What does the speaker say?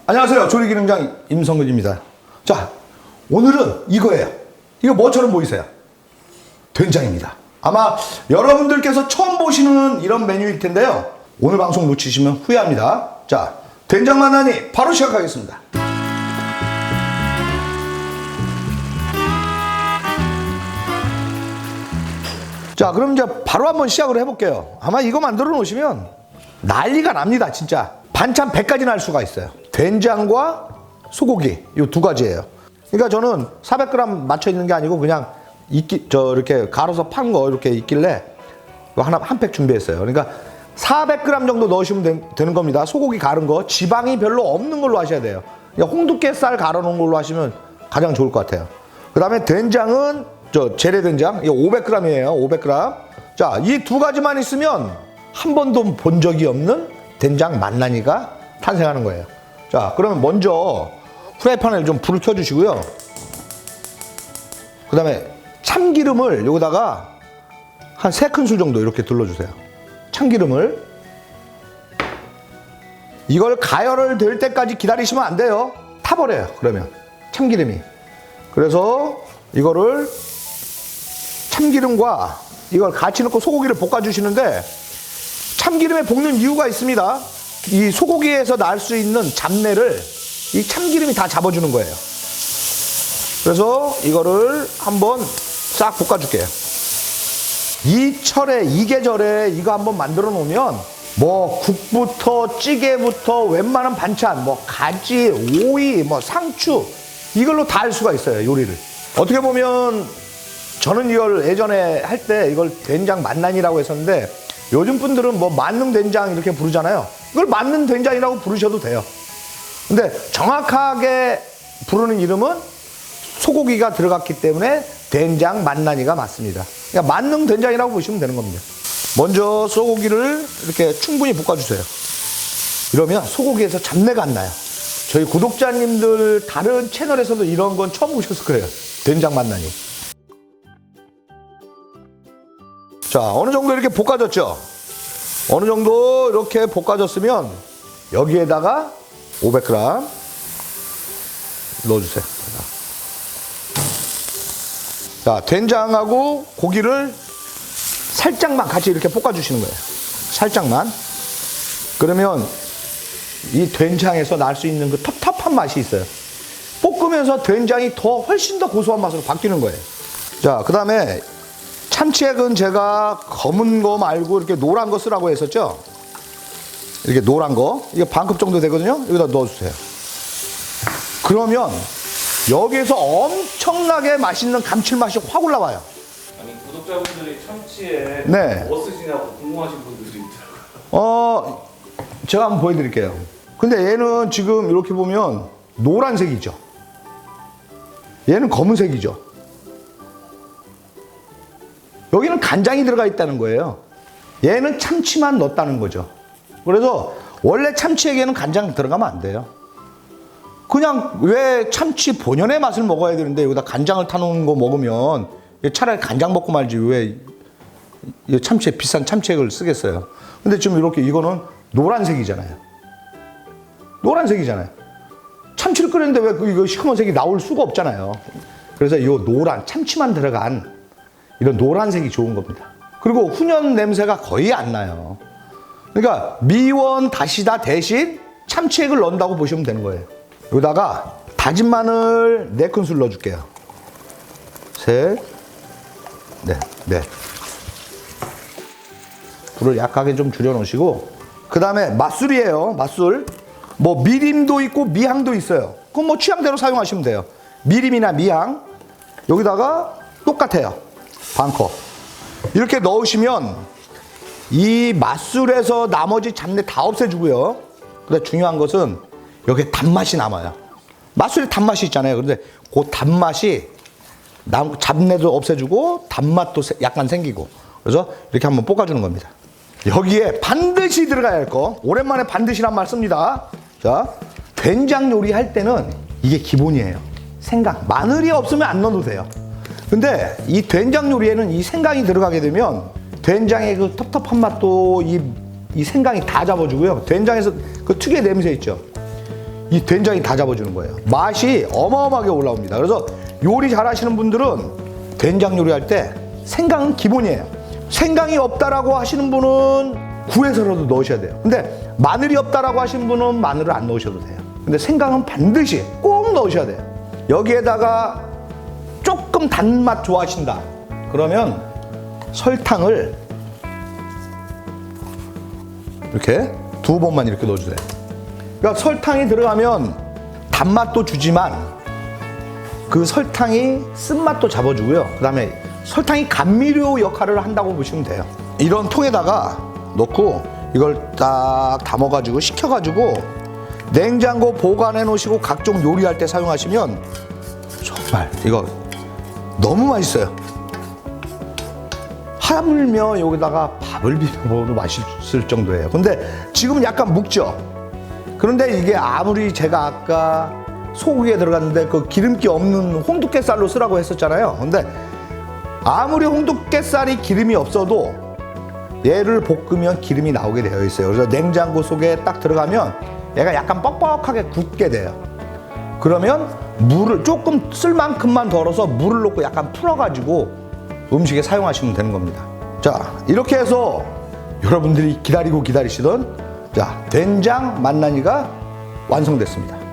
안녕하세요. 조리기능장 임성근입니다. 자, 오늘은 이거예요. 이거 뭐처럼 보이세요? 된장입니다. 아마 여러분들께서 처음 보시는 이런 메뉴일 텐데요. 오늘 방송 놓치시면 후회합니다. 자, 된장 만나니 바로 시작하겠습니다. 자, 그럼 이제 바로 한번 시작을 해볼게요. 아마 이거 만들어 놓으시면 난리가 납니다, 진짜. 반찬 100가지나 할 수가 있어요. 된장과 소고기, 이 두 가지예요. 그러니까 저는 400g 맞춰 있는 게 아니고 그냥 이렇게 갈아서 판 거 이렇게 있길래 한 팩 준비했어요. 그러니까 400g 정도 넣으시면 되는 겁니다. 소고기 갈은 거, 지방이 별로 없는 걸로 하셔야 돼요. 그러니까 홍두깨살 갈아 놓은 걸로 하시면 가장 좋을 것 같아요. 그 다음에 된장은 재래된장, 이거 500g이에요. 500g. 자, 이 두 가지만 있으면 한 번도 본 적이 없는 된장 만나니가 탄생하는 거예요. 자, 그러면 먼저 프라이팬에 좀 불을 켜주시고요. 그 다음에 참기름을 여기다가 한 3큰술 정도 이렇게 둘러주세요. 참기름을. 이걸 가열을 될 때까지 기다리시면 안 돼요. 타버려요, 그러면. 참기름이. 그래서 이거를 참기름과 이걸 같이 넣고 소고기를 볶아주시는데, 참기름에 볶는 이유가 있습니다. 이 소고기에서 날 수 있는 잡내를 이 참기름이 다 잡아주는 거예요. 그래서 이거를 한번 싹 볶아줄게요. 이 철에, 이 계절에 이거 한번 만들어 놓으면 뭐 국부터 찌개부터 웬만한 반찬, 뭐 가지, 오이, 뭐 상추, 이걸로 다 할 수가 있어요, 요리를. 어떻게 보면 저는 이걸 예전에 할 때 이걸 된장 만난이라고 했었는데, 요즘 분들은 뭐 만능 된장 이렇게 부르잖아요. 이걸 만능 된장이라고 부르셔도 돼요. 근데 정확하게 부르는 이름은 소고기가 들어갔기 때문에 된장 만난이가 맞습니다. 그러니까 만능 된장이라고 보시면 되는 겁니다. 먼저 소고기를 이렇게 충분히 볶아주세요. 이러면 소고기에서 잡내가 안 나요. 저희 구독자님들 다른 채널에서도 이런 건 처음 보셨을 거예요. 된장 만난이. 자, 어느 정도 이렇게 볶아졌죠? 어느 정도 이렇게 볶아졌으면 여기에다가 500g 넣어주세요. 자, 된장하고 고기를 살짝만 같이 이렇게 볶아주시는 거예요. 살짝만. 그러면 이 된장에서 날 수 있는 그 텁텁한 맛이 있어요. 볶으면서 된장이 훨씬 더 고소한 맛으로 바뀌는 거예요. 자, 그 다음에 참치액은 제가 검은 거 말고 이렇게 노란 거 쓰라고 했었죠? 이렇게 노란 거. 이게 반컵 정도 되거든요? 여기다 넣어주세요. 그러면 여기에서 엄청나게 맛있는 감칠맛이 확 올라와요. 아니, 구독자분들이 참치에 네. 뭐 쓰시냐고 궁금하신 분들이 있더라고요. 제가 한번 보여드릴게요. 근데 얘는 지금 이렇게 보면 노란색이죠. 얘는 검은색이죠. 여기는 간장이 들어가 있다는 거예요. 얘는 참치만 넣었다는 거죠. 그래서 원래 참치에게는 간장 들어가면 안 돼요. 그냥 왜 참치 본연의 맛을 먹어야 되는데 여기다 간장을 타놓은 거 먹으면 차라리 간장 먹고 말지 왜 비싼 참치액을 쓰겠어요. 근데 지금 이렇게 이거는 노란색이잖아요. 노란색이잖아요. 참치를 끓였는데 왜 이거 시커먼색이 나올 수가 없잖아요. 그래서 이 노란 참치만 들어간 이런 노란색이 좋은 겁니다. 그리고 훈연 냄새가 거의 안 나요. 그러니까 미원 다시다 대신 참치액을 넣는다고 보시면 되는 거예요. 여기다가 다진 마늘 4큰술 넣어줄게요. 셋, 넷. 불을 약하게 좀 줄여 놓으시고, 그 다음에 맛술이에요. 맛술. 뭐 미림도 있고 미향도 있어요. 그건 뭐 취향대로 사용하시면 돼요. 미림이나 미향. 여기다가 똑같아요. 반컵. 이렇게 넣으시면 이 맛술에서 나머지 잡내 다 없애주고요. 근데 중요한 것은 여기에 단맛이 남아요. 맛술에 단맛이 있잖아요. 그런데 그 단맛이 잡내도 없애주고 단맛도 약간 생기고, 그래서 이렇게 한번 볶아주는 겁니다. 여기에 반드시 들어가야 할 거, 오랜만에 반드시란 말 씁니다. 자, 된장 요리 할 때는 이게 기본이에요. 생강. 마늘이 없으면 안 넣어도 돼요. 근데 이 된장 요리에는 이 생강이 들어가게 되면 된장의 그 텁텁한 맛도 이 생강이 다 잡아주고요. 된장에서 그 특유의 냄새 있죠. 이 된장이 다 잡아주는 거예요. 맛이 어마어마하게 올라옵니다. 그래서 요리 잘하시는 분들은 된장 요리할 때 생강은 기본이에요. 생강이 없다라고 하시는 분은 구해서라도 넣으셔야 돼요. 근데 마늘이 없다라고 하시는 분은 마늘을 안 넣으셔도 돼요. 근데 생강은 반드시 꼭 넣으셔야 돼요. 여기에다가 조금 단맛 좋아하신다 그러면 설탕을 이렇게 2번만 이렇게 넣어주세요. 그러니까 설탕이 들어가면 단맛도 주지만 그 설탕이 쓴맛도 잡아주고요. 그 다음에 설탕이 감미료 역할을 한다고 보시면 돼요. 이런 통에다가 넣고 이걸 딱 담아가지고 식혀가지고 냉장고 보관해 놓으시고 각종 요리할 때 사용하시면 정말 이거 너무 맛있어요. 하물며 여기다가 밥을 비벼 먹어도 맛있을 정도예요. 근데 지금 약간 묵죠? 그런데 이게 아무리 제가 아까 소고기에 들어갔는데 그 기름기 없는 홍두깨살로 쓰라고 했었잖아요. 근데 아무리 홍두깨살이 기름이 없어도 얘를 볶으면 기름이 나오게 되어 있어요. 그래서 냉장고 속에 딱 들어가면 얘가 약간 뻑뻑하게 굳게 돼요. 그러면 물을 조금 쓸 만큼만 덜어서 물을 넣고 약간 풀어가지고 음식에 사용하시면 되는 겁니다. 자, 이렇게 해서 여러분들이 기다리시던 자, 된장 만나니가 완성됐습니다.